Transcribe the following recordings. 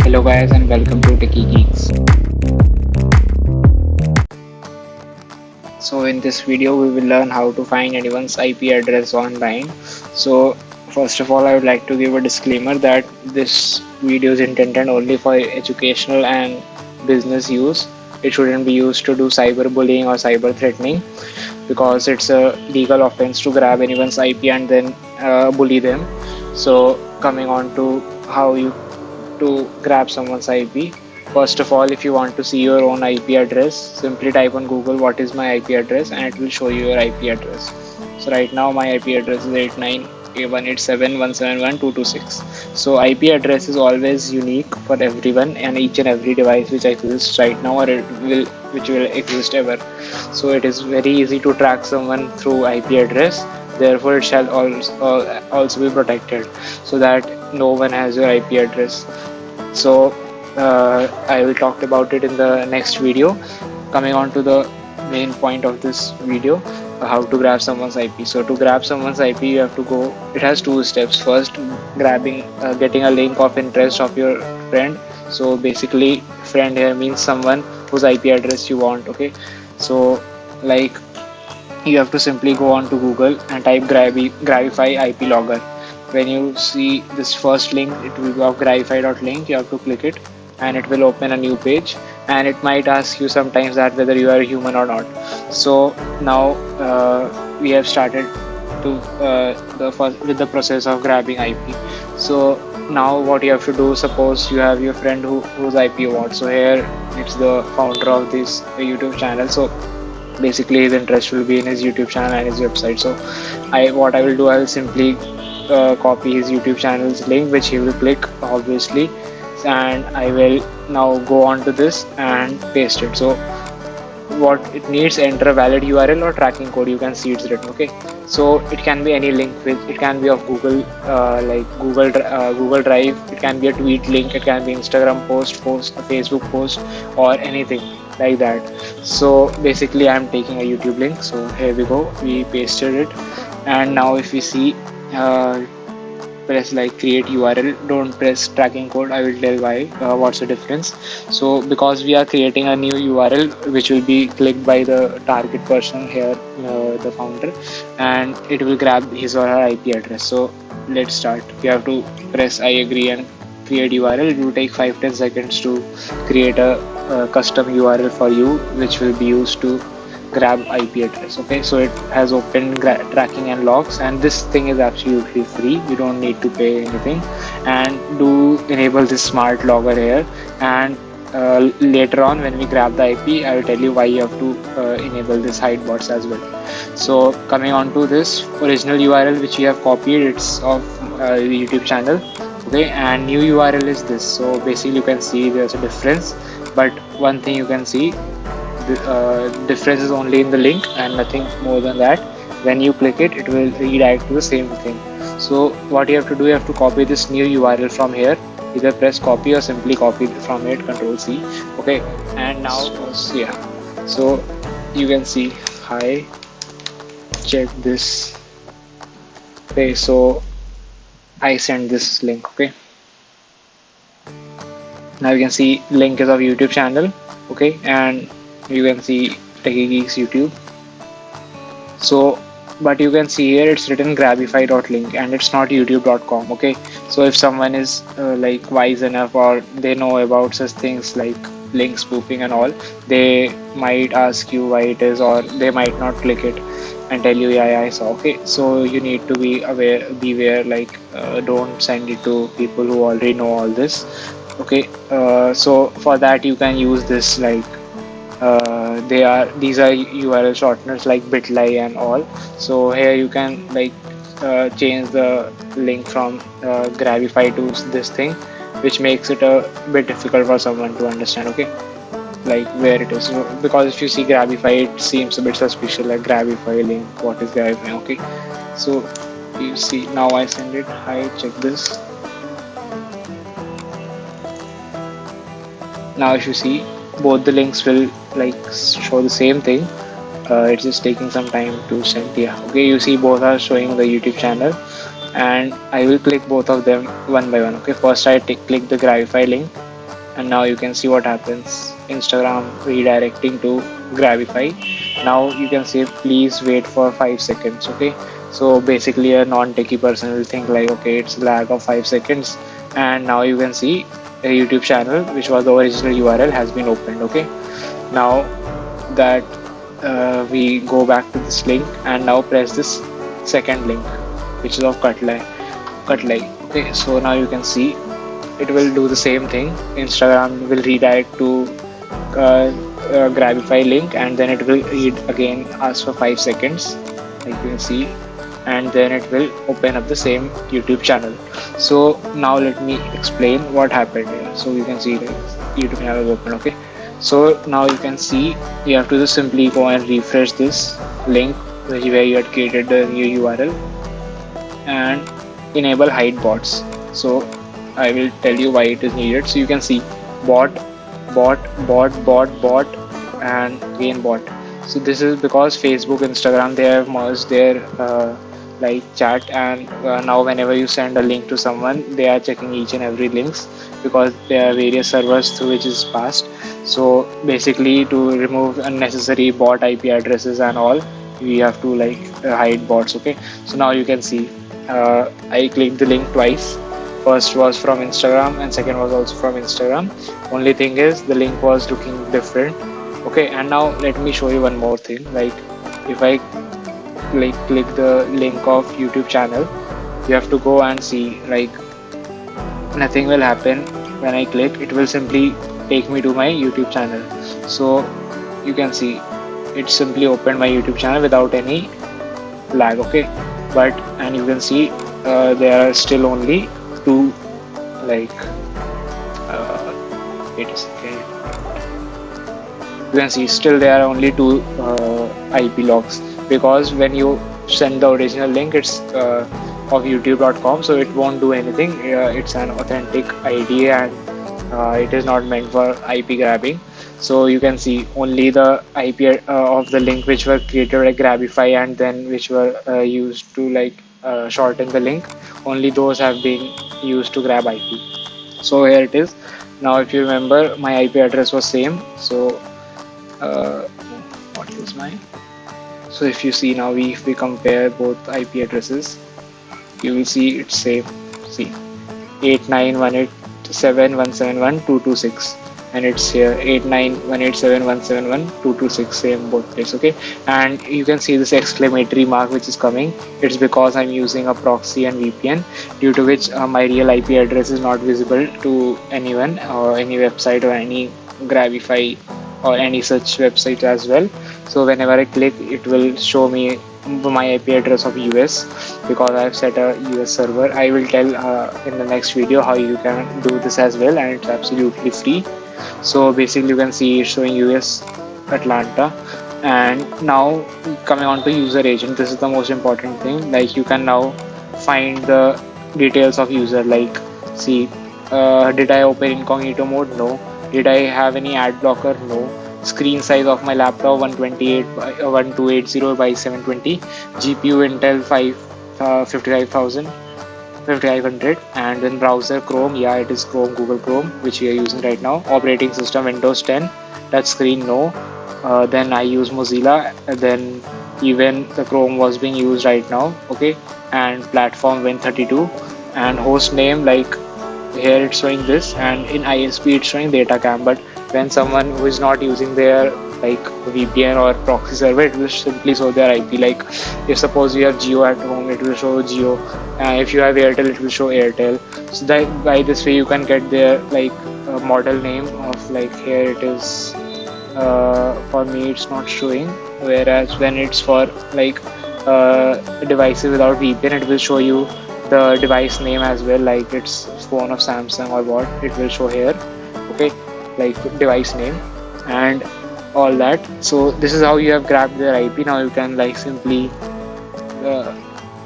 Hello guys and welcome to Techie Geeks. So in this video we will learn how to find anyone's IP address online. So first of all I would like to give a disclaimer that this video is intended only for educational and business use. It shouldn't be used to do cyberbullying or cyber threatening because it's a legal offense to grab anyone's IP and then bully them. So coming on to how you to grab someone's IP. First of all, if you want to see your own IP address, simply type on Google what is my IP address and it will show you your IP address. So right now my IP address is 89A187.171.226. So IP address is always unique for everyone and each and every device which exists right now or which will exist ever. So it is very easy to track someone through IP address. Therefore, it shall also be protected so that no one has your IP address. So I will talk about it in the next video. Coming on to the main point of this video, how to grab someone's IP. So to grab someone's IP you have to go, it has two steps. First, getting a link of interest of your friend. So basically friend here means someone whose IP address you want. Okay, so like you have to simply go on to Google and type Gravify IP logger. When you see this first link, it will be of gravify.link. You have to click it and it will open a new page, and it might ask you sometimes that whether you are a human or not. So now we have started to with the process of grabbing IP. So now what you have to do, suppose you have your friend whose IP you want. So here it's the founder of this YouTube channel. So basically his interest will be in his YouTube channel and his website. So I will simply copy his YouTube channel's link, which he will click obviously, and I will now go on to this and paste it. So what it needs, enter a valid URL or tracking code. You can see it's written. Okay, so it can be any link, with it can be of Google, like Google Drive. It can be a tweet link, it can be Instagram post, a Facebook post, or anything like that. So basically I'm taking a YouTube link. So here we go, we pasted it, and now if we see, press like create URL, don't press tracking code. I will tell why, what's the difference. So because we are creating a new URL which will be clicked by the target person here, the founder, and it will grab his or her IP address. So let's start. You have to press I agree and create URL. It will take 5-10 seconds to create a custom URL for you, which will be used to grab IP address. Okay, so it has open tracking and logs, and this thing is absolutely free. You don't need to pay anything. And do enable this smart logger here, and later on when we grab the IP, I will tell you why you have to enable this hide bots as well. So coming on to this original URL which we have copied, it's of the YouTube channel. Okay, and new URL is this. So basically you can see there's a difference, but one thing you can see, the difference is only in the link and nothing more than that. When you click it, it will redirect to the same thing. So what you have to do, you have to copy this new URL from here. Either press copy or simply copy from it, Control C. Okay, and now yeah, so you can see, hi, check this. Okay, so I send this link. Okay, now you can see link is of YouTube channel. Okay, and you can see Techie Geeks YouTube. So but you can see here it's written grabify.link and it's not youtube.com. Okay, so if someone is like wise enough, or they know about such things like link spoofing and all, they might ask you why it is, or they might not click it and tell you, yeah, I saw. Okay, so you need to beware, like don't send it to people who already know all this. Okay, so for that you can use this, like these are URL shorteners like bitly and all. So here you can like change the link from Gravify to this thing, which makes it a bit difficult for someone to understand. Okay, like where it is, because if you see Gravify, it seems a bit suspicious, like Gravify link, what is Gravify? Okay, so you see now I send it, hi, check this. Now if you see, both the links will like show the same thing. It's just taking some time to send. Yeah, okay, you see both are showing the YouTube channel, and I will click both of them one by one. Okay, first I click the Gravify link, and now you can see what happens. Instagram redirecting to Grabify. Now you can say please wait for 5 seconds. Okay, so basically a non-techie person will think like, okay, it's a lag of 5 seconds, and now you can see a YouTube channel which was the original URL has been opened. Okay, now that we go back to this link and now press this second link which is of Cutlai. Okay, so now you can see it will do the same thing. Instagram will redirect to uh, Grabify link, and then it will read again, ask for 5 seconds like you can see, and then it will open up the same YouTube channel. So now let me explain what happened here. So you can see the YouTube channel is open. Okay, so now you can see you have to just simply go and refresh this link where you had created the new URL and enable hide bots. So I will tell you why it is needed. So you can see bot, bot, and again bot. So this is because Facebook, Instagram, they have merged their like chat, and now whenever you send a link to someone, they are checking each and every links because there are various servers through which is passed. So basically, to remove unnecessary bot IP addresses and all, we have to like hide bots. Okay, so now you can see I clicked the link twice. First was from Instagram and second was also from Instagram. Only thing is the link was looking different. Okay, and now let me show you one more thing. Like if I like click the link of YouTube channel, you have to go and see like nothing will happen when I click. It will simply take me to my YouTube channel. So you can see it simply opened my YouTube channel without any lag. Okay, but and you can see there are still only two like wait a second, you can see still there are only two IP logs, because when you send the original link it's of youtube.com, so it won't do anything. It's an authentic ID, and it is not meant for IP grabbing. So you can see only the IP of the link which were created like Grabify and then which were used to like shorten the link, only those have been used to grab IP. So here it is. Now if you remember, my IP address was same. So what is mine? So if you see now, if we compare both IP addresses, you will see it's same. See, 891871712226, and it's here 891871712226, same both place. Okay, and you can see this exclamatory mark which is coming. It's because I'm using a proxy and VPN, due to which my real IP address is not visible to anyone or any website or any Grabify or any such website as well. So whenever I click, it will show me my IP address of US, because I have set a US server. I will tell in the next video how you can do this as well, and it's absolutely free. So basically you can see it's showing US Atlanta. And now coming on to user agent, this is the most important thing. Like you can now find the details of user, like see did I open incognito mode? No. Did I have any ad blocker? No. Screen size of my laptop 1280 by 720. GPU Intel 5500, and then browser Chrome. Yeah, it is Chrome, Google Chrome, which we are using right now. Operating system Windows 10. Touch screen no. Then I use Mozilla. Then even the Chrome was being used right now. Okay, and platform Win32, and host name, like here it's showing this, and in ISP it's showing Datacam. But when someone who is not using their like VPN or proxy server, it will simply show their IP. Like if suppose you have Jio at home, it will show Jio, and if you have Airtel, it will show Airtel. So that by this way you can get their like model name of, like here it is. For me it's not showing, whereas when it's for like devices without VPN, it will show you the device name as well, like it's phone of Samsung or what, it will show here. Okay, like device name and all that. So this is how you have grabbed their IP. Now you can like simply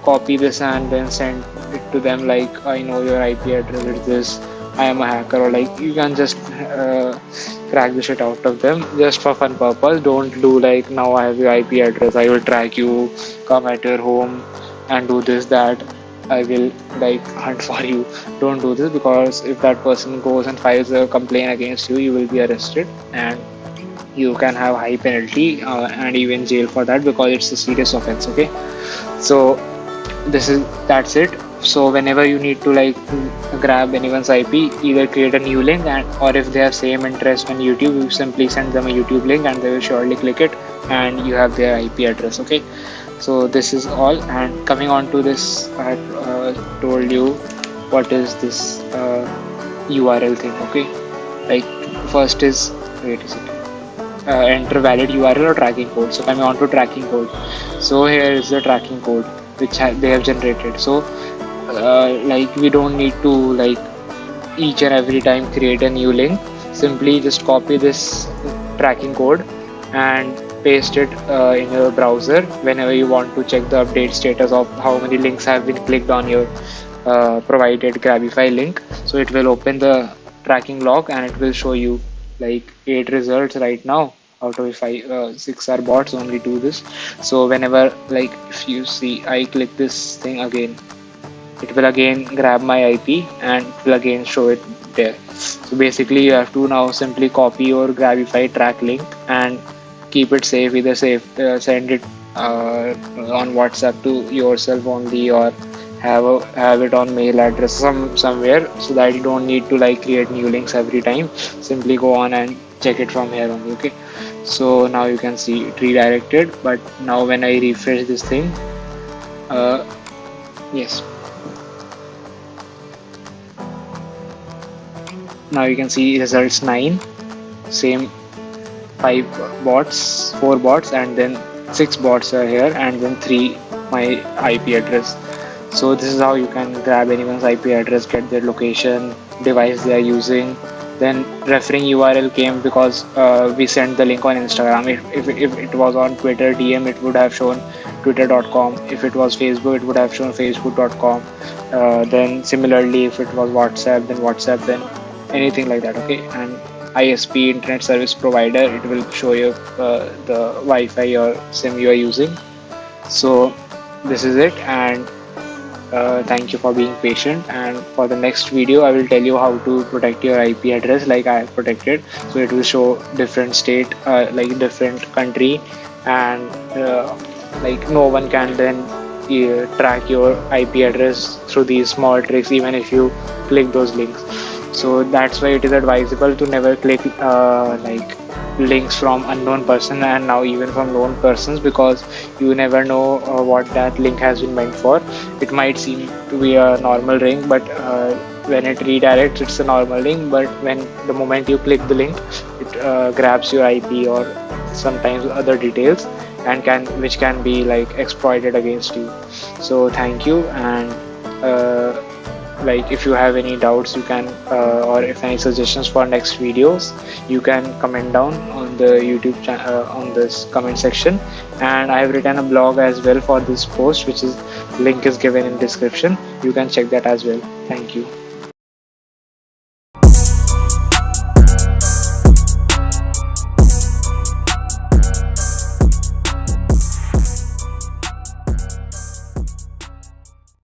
copy this and then send it to them, like I know your IP address is this, I am a hacker, or like you can just crack the shit out of them just for fun purpose. Don't do like, now I have your IP address, I will track you, come at your home and do this that. I will like hunt for you. Don't do this, because if that person goes and files a complaint against you, you will be arrested and you can have high penalty and even jail for that, because it's a serious offense. Okay, so that's it. So whenever you need to like grab anyone's IP, either create a new link, and or if they have same interest on YouTube, you simply send them a YouTube link and they will surely click it, and you have their IP address. Okay, so this is all. And coming on to this, I had told you what is this URL thing. Okay, like first is, wait a second, enter valid URL or tracking code. So coming on to tracking code, so here is the tracking code which they have generated. So like we don't need to like each and every time create a new link. Simply just copy this tracking code and paste it in your browser whenever you want to check the update status of how many links have been clicked on your provided Grabify link. So it will open the tracking log and it will show you like 8 results right now. Out of 6 are bots, only do this. So whenever like if you see I click this thing again, it will again grab my IP and it will again show it there. So basically you have to now simply copy your Grabify track link and keep it safe. Either send it on WhatsApp to yourself only, or have it on mail address somewhere, so that you don't need to like create new links every time. Simply go on and check it from here only. Okay, so now you can see it redirected, but now when I refresh this thing, uh, yes, now you can see results 9, same 4 bots, and then 6 bots are here, and then 3 my IP address. So this is how you can grab anyone's IP address, get their location, device they are using. Then referring URL came because we sent the link on Instagram. If it was on Twitter DM, it would have shown twitter.com. If it was Facebook, it would have shown facebook.com. Then similarly, if it was WhatsApp, then WhatsApp, then anything like that. Okay, and ISP, internet service provider, it will show you the Wi-Fi or SIM you are using. So this is it, and thank you for being patient. And for the next video, I will tell you how to protect your IP address like I have protected. So it will show different state, like different country, and like no one can then track your IP address through these small tricks, even if you click those links. So that's why it is advisable to never click like links from unknown person, and now even from known persons, because you never know what that link has been meant for. It might seem to be a normal link, but when it redirects, it's a normal link, but when the moment you click the link, it grabs your IP or sometimes other details, and which can be like exploited against you. So thank you, and like if you have any doubts, you can or if any suggestions for next videos, you can comment down on the YouTube channel on this comment section. And I have written a blog as well for this post, which is link is given in description. You can check that as well. Thank you.